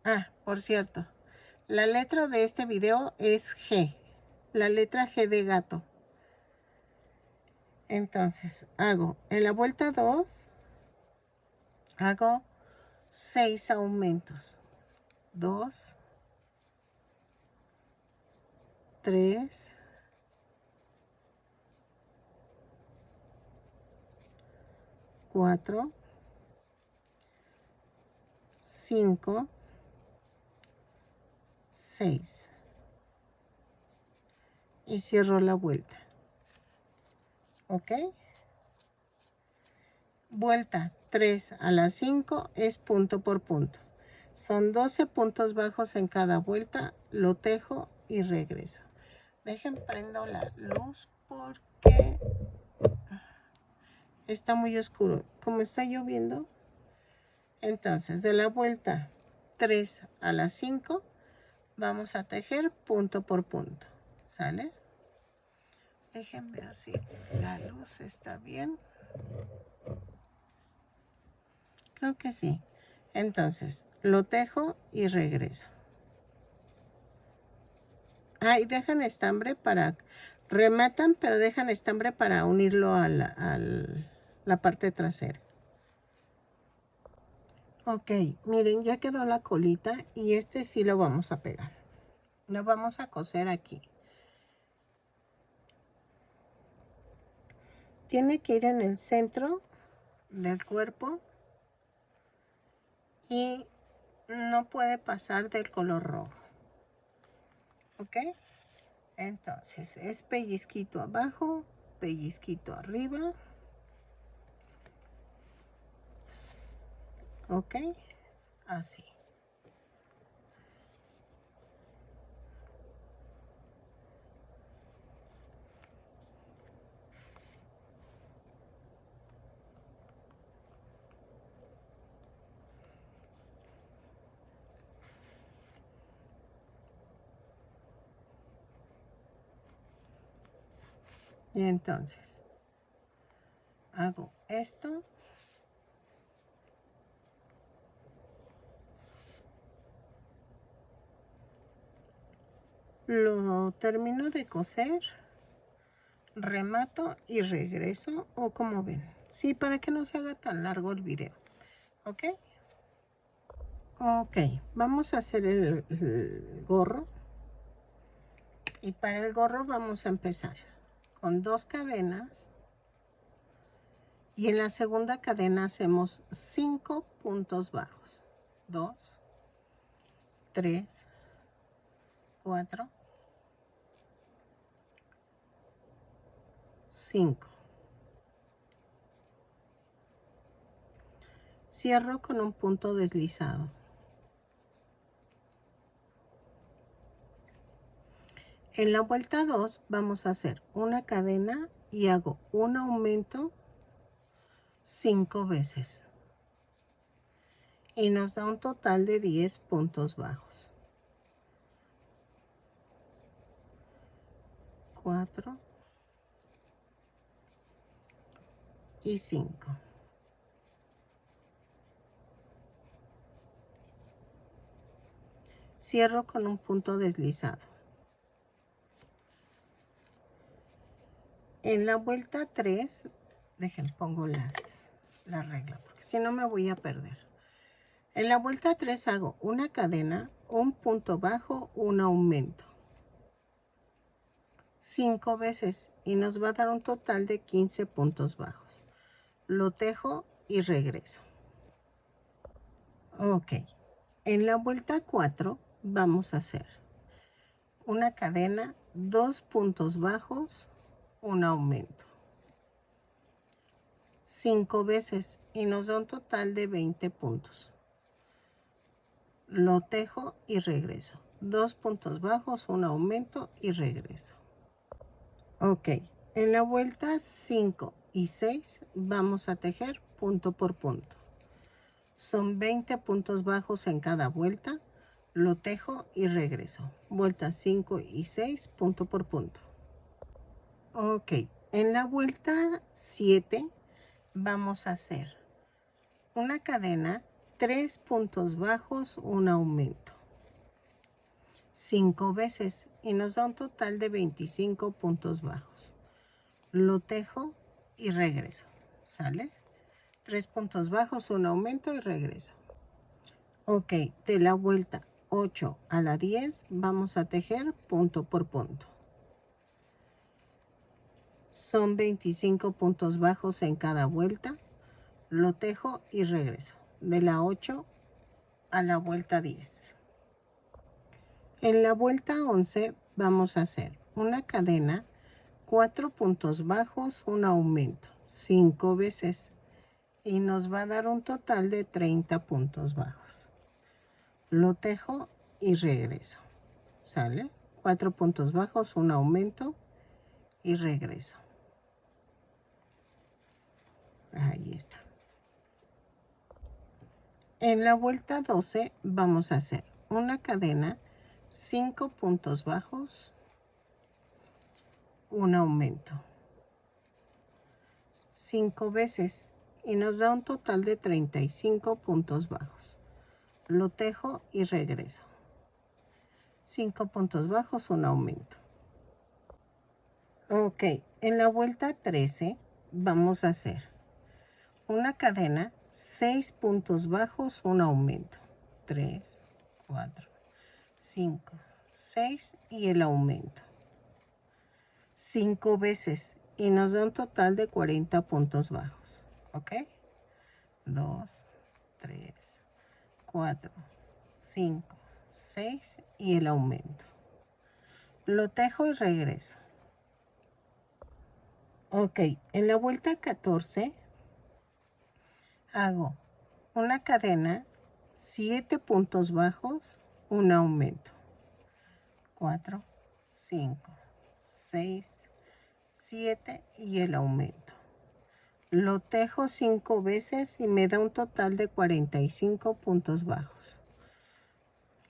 Speaker 1: Ah, por cierto, la letra de este video es G. La letra G de gato. Entonces, hago en la vuelta 2, hago 6 aumentos. 2, 3, 4, 5, 6. Y cierro la vuelta. ¿Ok? Vuelta 3 a la 5 es punto por punto. Son 12 puntos bajos en cada vuelta. Lo tejo y regreso. Dejen prendo la luz porque está muy oscuro. Como está lloviendo. Entonces, de la vuelta 3 a la 5 vamos a tejer punto por punto. ¿Sale? Déjenme ver si la luz está bien. Creo que sí. Entonces, lo tejo y regreso. Ah, y dejan estambre para... Rematan, pero dejan estambre para unirlo a la parte trasera. Ok, miren, ya quedó la colita y este sí lo vamos a pegar. Lo vamos a coser aquí. Tiene que ir en el centro del cuerpo. y no puede pasar del color rojo. ¿Ok? Entonces es pellizquito abajo, pellizquito arriba. ¿Ok? Así. Y entonces hago esto. Lo termino de coser, remato y regreso, o como ven. Sí, para que no se haga tan largo el video. ¿Ok? Ok, vamos a hacer el gorro. Y para el gorro vamos a empezar con 2 cadenas. Y en la segunda cadena hacemos 5 puntos bajos. 2, 3, 4, 5. Cierro con un punto deslizado. En la vuelta 2 vamos a hacer una cadena y hago un aumento 5 veces. Y nos da un total de 10 puntos bajos. 4 y 5. Cierro con un punto deslizado. En la vuelta 3, dejen, pongo la regla, porque si no me voy a perder. En la vuelta 3 hago una cadena, un punto bajo, un aumento. 5 veces y nos va a dar un total de 15 puntos bajos. Lo tejo y regreso. Ok. En la vuelta 4 vamos a hacer una cadena, 2 puntos bajos, un aumento. 5 veces y nos da un total de 20 puntos. Lo tejo y regreso. 2 puntos bajos, un aumento y regreso. Ok, en la vuelta 5 y 6 vamos a tejer punto por punto. Son 20 puntos bajos en cada vuelta. Lo tejo y regreso. Vuelta 5 y 6, punto por punto. Ok, en la vuelta 7 vamos a hacer una cadena, 3 puntos bajos, un aumento. 5 veces y nos da un total de 25 puntos bajos. Lo tejo y regreso. ¿Sale? 3 puntos bajos, un aumento y regreso. Ok, de la vuelta 8 a la 10 vamos a tejer punto por punto. Son 25 puntos bajos en cada vuelta. Lo tejo y regreso. De la 8 a la vuelta 10. En la vuelta 11 vamos a hacer una cadena, 4 puntos bajos, un aumento, 5 veces. Y nos va a dar un total de 30 puntos bajos. Lo tejo y regreso. ¿Sale? 4 puntos bajos, un aumento y regreso. Ahí está. En la vuelta 12 vamos a hacer una cadena, 5 puntos bajos, un aumento. 5 veces y nos da un total de 35 puntos bajos. Lo tejo y regreso. 5 puntos bajos, un aumento. Ok, en la vuelta 13 vamos a hacer una cadena, 6 puntos bajos, un aumento. 3, 4, 5, 6 y el aumento. 5 veces y nos da un total de 40 puntos bajos. ¿Ok? 2, 3, 4, 5, 6 y el aumento. Lo tejo y regreso. Ok, en la vuelta 14 hago una cadena, 7 puntos bajos, un aumento. 4, 5, 6, 7 y el aumento. Lo tejo 5 veces y me da un total de 45 puntos bajos.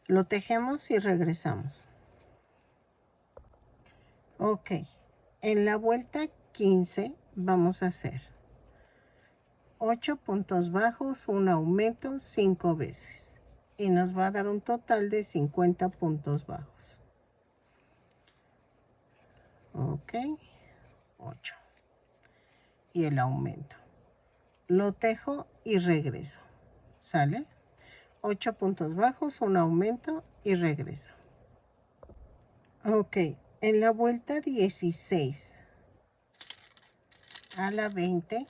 Speaker 1: Lo tejemos y regresamos. Ok, en la vuelta 15 vamos a hacer 8 puntos bajos, un aumento 5 veces. Y nos va a dar un total de 50 puntos bajos. Ok, 8. Y el aumento. Lo tejo y regreso. ¿Sale? 8 puntos bajos, un aumento y regreso. Ok, en la vuelta 16 a la 20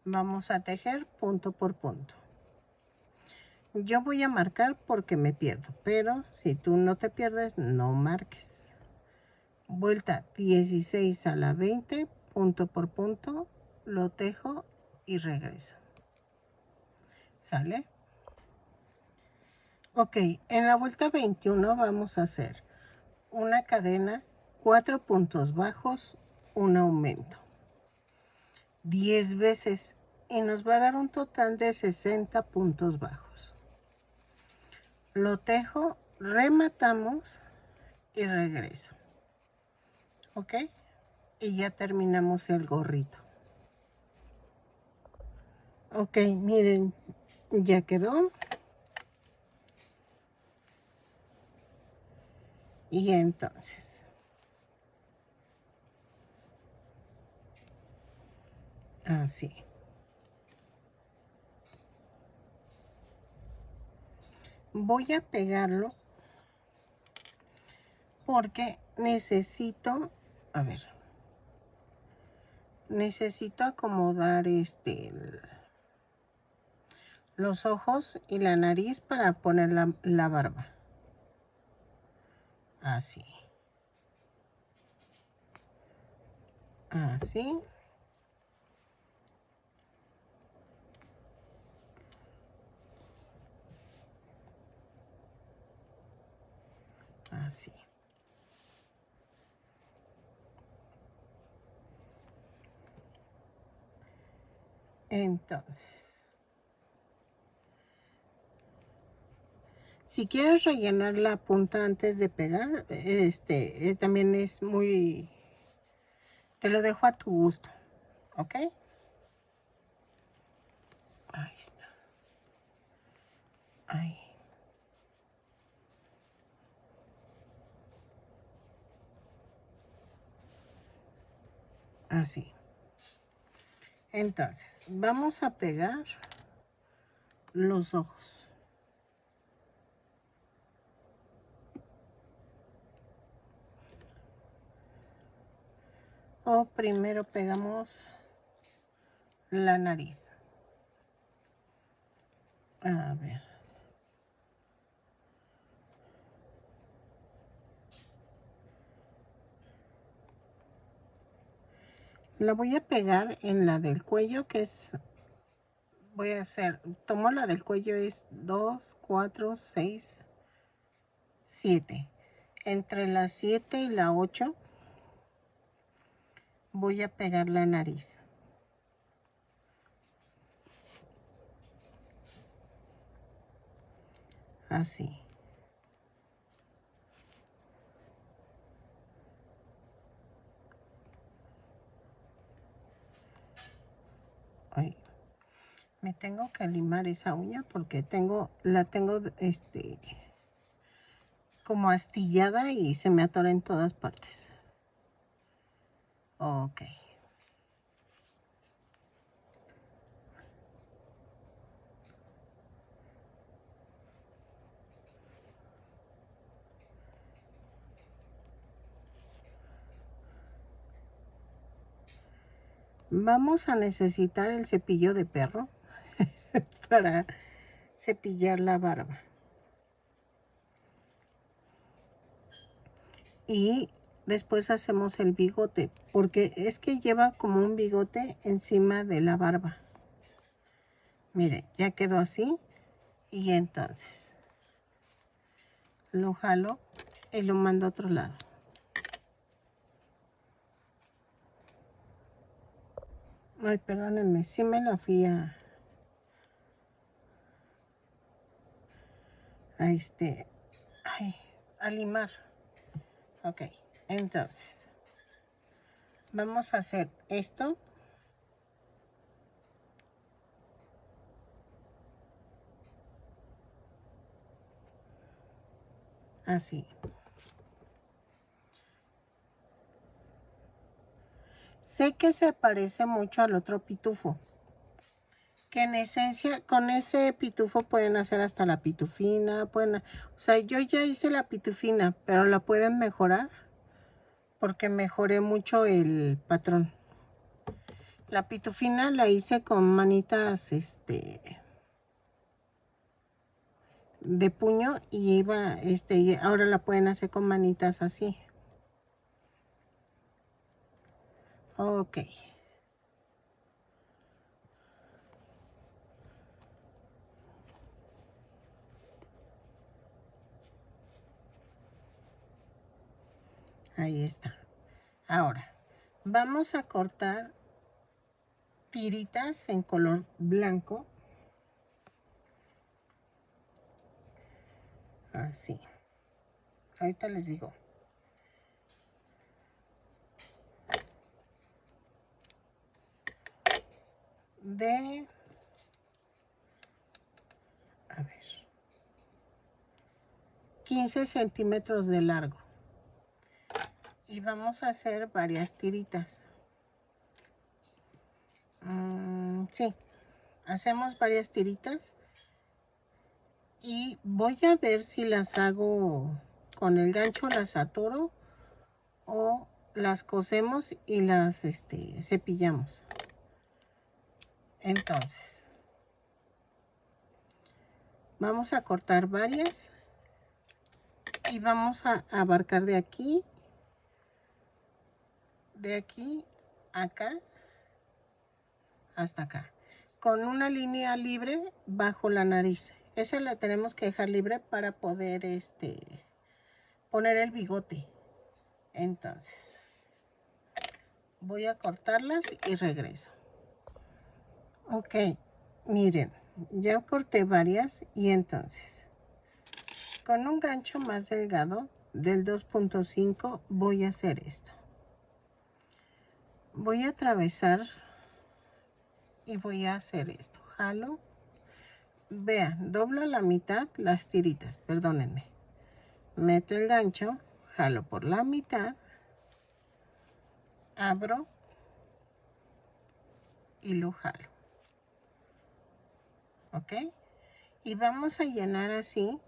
Speaker 1: vamos a tejer punto por punto. Yo voy a marcar porque me pierdo, pero si tú no te pierdes, no marques. Vuelta 16 a la 20, punto por punto, lo tejo y regreso. ¿Sale? Ok, en la vuelta 21 vamos a hacer una cadena, 4 puntos bajos, un aumento. 10 veces y nos va a dar un total de 60 puntos bajos. Lo tejo, rematamos y regreso. ¿Ok? Y ya terminamos el gorrito. Ok, miren, ya quedó. Y entonces, así. Voy a pegarlo porque necesito, a ver, necesito acomodar los ojos y la nariz para poner la barba. Así. Así. Así. Entonces, si quieres rellenar la punta antes de pegar, también es muy, te lo dejo a tu gusto, ¿ok? Ahí está. Ahí. Así. Entonces, vamos a pegar los ojos. O primero pegamos la nariz. A ver. La voy a pegar en la del cuello, que es, voy a hacer, tomo la del cuello, es 2, 4, 6, 7. Entre la 7 y la 8 voy a pegar la nariz. Así. Ay, me tengo que limar esa uña porque la tengo como astillada y se me atora en todas partes. Ok. Vamos a necesitar el cepillo de perro para cepillar la barba. Y después hacemos el bigote, porque es que lleva como un bigote encima de la barba. Miren, ya quedó así. Y entonces lo jalo y lo mando a otro lado. Ay, perdónenme, sí me lo fui a a limar. Ok, entonces vamos a hacer esto. Así. Sé que se parece mucho al otro pitufo, que en esencia con ese pitufo pueden hacer hasta la pitufina, o sea, yo ya hice la pitufina, pero la pueden mejorar porque mejoré mucho el patrón. La pitufina la hice con manitas de puño y y ahora la pueden hacer con manitas así. Ok. Ahí está. Ahora, vamos a cortar tiritas en color blanco. Así. Ahorita les digo. A ver, 15 centímetros de largo. Y vamos a hacer varias tiritas. Sí, hacemos varias tiritas. Y voy a ver si las hago con el gancho, las atoro o las cosemos y las cepillamos. Entonces, vamos a cortar varias y vamos a abarcar de aquí, acá, hasta acá, con una línea libre bajo la nariz. Esa la tenemos que dejar libre para poder poner el bigote. Entonces, voy a cortarlas y regreso. Ok, miren, ya corté varias y entonces con un gancho más delgado del 2.5 voy a hacer esto. Voy a atravesar y voy a hacer esto. Jalo. Vean, doblo a la mitad las tiritas, perdónenme. Meto el gancho, jalo por la mitad, abro y lo jalo. ¿Ok? Y vamos a llenar así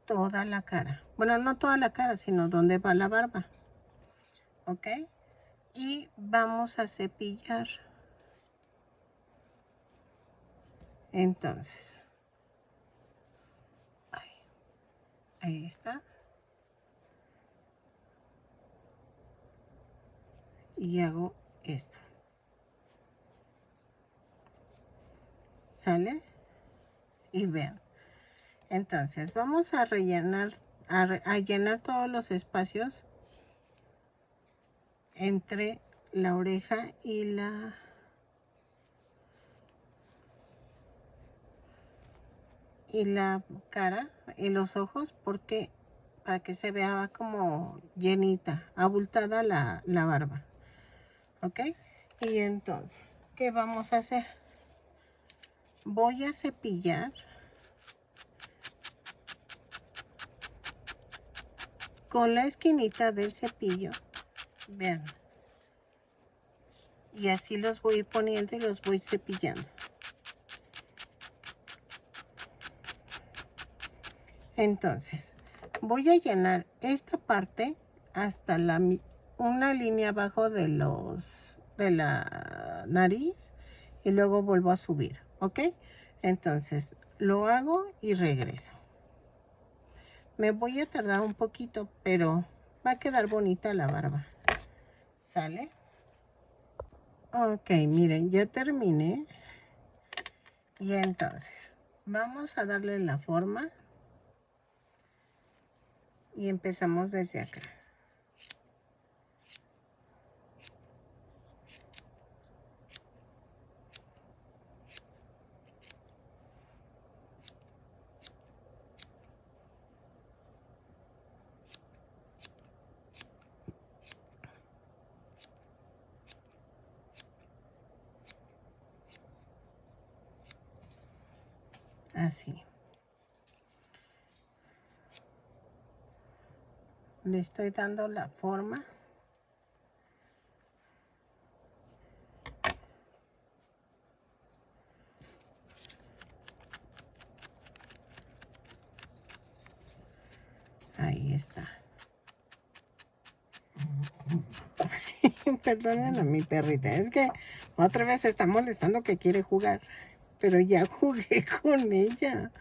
Speaker 1: toda la cara. Bueno, no toda la cara, sino donde va la barba. ¿Ok? Y vamos a cepillar. Entonces, ahí está. Y hago esto. ¿Sale? Y vean. Entonces, vamos a rellenar, a llenar todos los espacios entre la oreja y la cara y los ojos, porque para que se vea como llenita, abultada la barba. ¿Ok? Y entonces, ¿qué vamos a hacer? Voy a cepillar con la esquinita del cepillo. Vean. Y así los voy poniendo y los voy cepillando. Entonces, voy a llenar esta parte hasta una línea abajo de la nariz y luego vuelvo a subir, ¿ok? Entonces, lo hago y regreso. Me voy a tardar un poquito, pero va a quedar bonita la barba. ¿Sale? Ok, miren, ya terminé. Y entonces, vamos a darle la forma. Y empezamos desde acá. Así. Le estoy dando la forma. Ahí está. Perdonen a mi perrita. Es que otra vez está molestando que quiere jugar. Pero ya jugué con ella.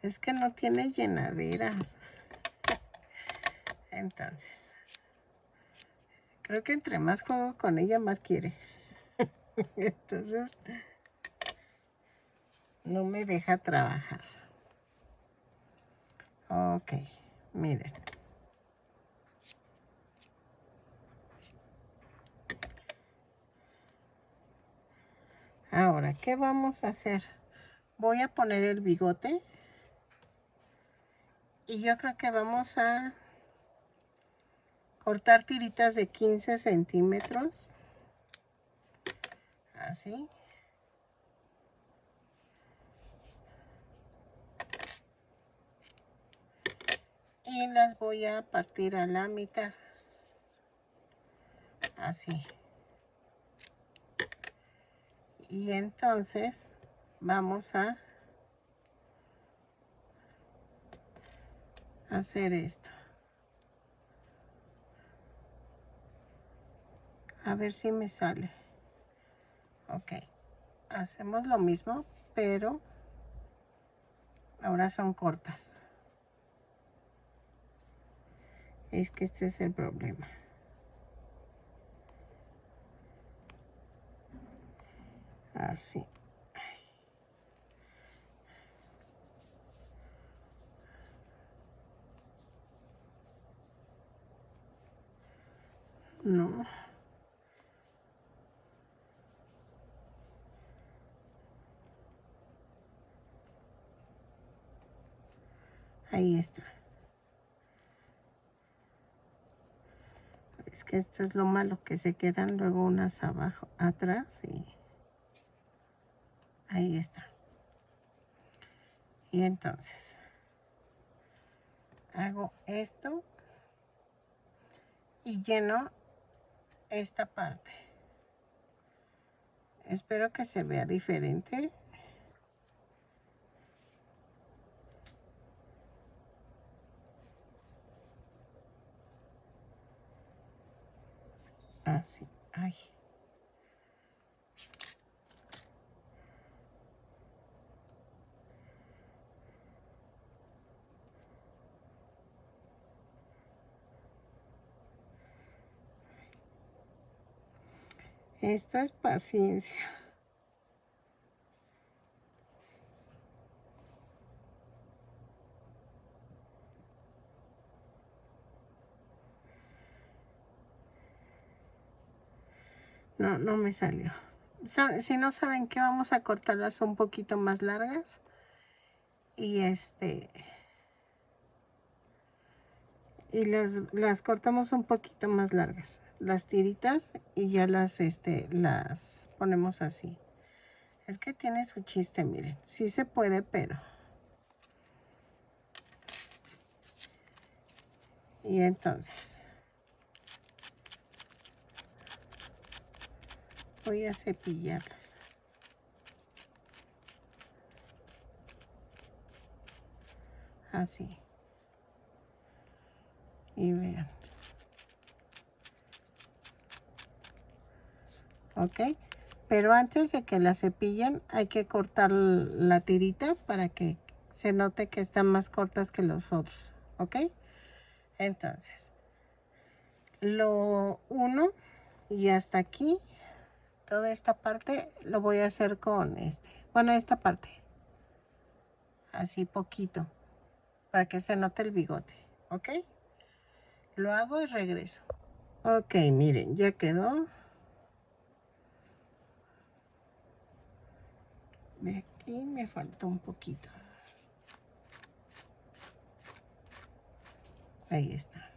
Speaker 1: Es que no tiene llenaderas. Entonces, creo que entre más juego con ella, más quiere. Entonces, no me deja trabajar. Ok, miren. Ahora, ¿qué vamos a hacer? Voy a poner el bigote. Y yo creo que vamos a cortar tiritas de 15 centímetros. Así. Y las voy a partir a la mitad. Así. Y entonces vamos a hacer esto. A ver si me sale. Ok. Hacemos lo mismo, pero ahora son cortas. Es que este es el problema. Así. No. Ahí está. Es que esto es lo malo, que se quedan luego unas abajo, atrás y ahí está. Y entonces hago esto y lleno esta parte. Espero que se vea diferente. Así. Ay. Esto es paciencia. No, no me salió. Si no saben qué, vamos a cortarlas un poquito más largas. Y y las cortamos un poquito más largas. Las tiritas y ya las ponemos así. Es que tiene su chiste, miren. Sí se puede, pero... Y entonces... voy a cepillarlas. Así. Y vean. ¿Ok? Pero antes de que la cepillen hay que cortar la tirita para que se note que están más cortas que los otros, ¿ok? Entonces, lo uno y hasta aquí, toda esta parte lo voy a hacer con bueno, esta parte, así poquito, para que se note el bigote, ¿ok? Lo hago y regreso. Ok, miren, ya quedó. De aquí me faltó un poquito. Ahí está.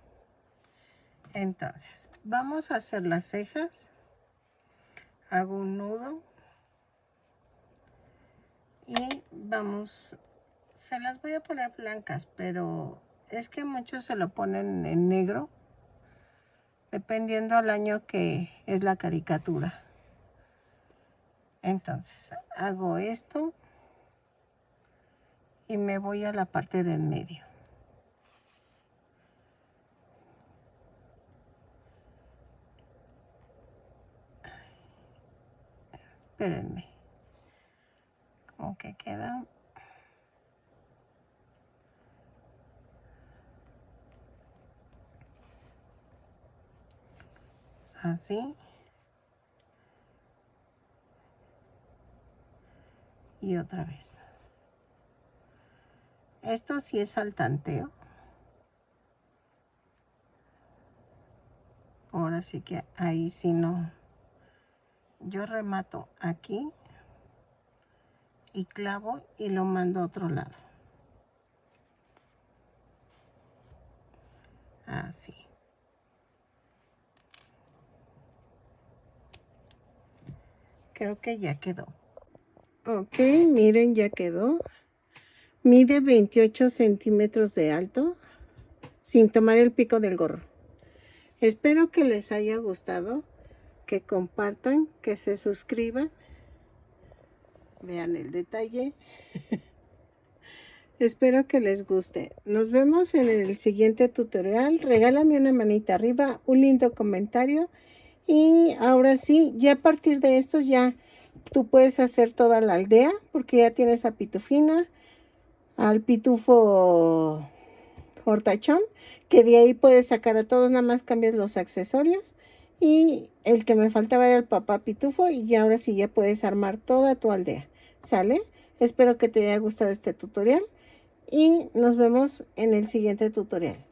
Speaker 1: Entonces, vamos a hacer las cejas. Hago un nudo. Y vamos, se las voy a poner blancas, pero es que muchos se lo ponen en negro, dependiendo al año que es la caricatura. Entonces, hago esto y me voy a la parte de en medio. Espérenme. Como que queda. Así. Y otra vez. Esto sí es al tanteo. Ahora sí que ahí sí no. Yo remato aquí y clavo y lo mando a otro lado. Así. Creo que ya quedó. Ok, miren, ya quedó. Mide 28 centímetros de alto, sin tomar el pico del gorro. Espero que les haya gustado, que compartan, que se suscriban. Vean el detalle. Espero que les guste. Nos vemos en el siguiente tutorial. Regálame una manita arriba, un lindo comentario. Y ahora sí, ya a partir de estos ya tú puedes hacer toda la aldea, porque ya tienes a Pitufina, al Pitufo Hortachón, que de ahí puedes sacar a todos, nada más cambias los accesorios. Y el que me faltaba era el papá Pitufo, y ahora sí ya puedes armar toda tu aldea. ¿Sale? Espero que te haya gustado este tutorial y nos vemos en el siguiente tutorial.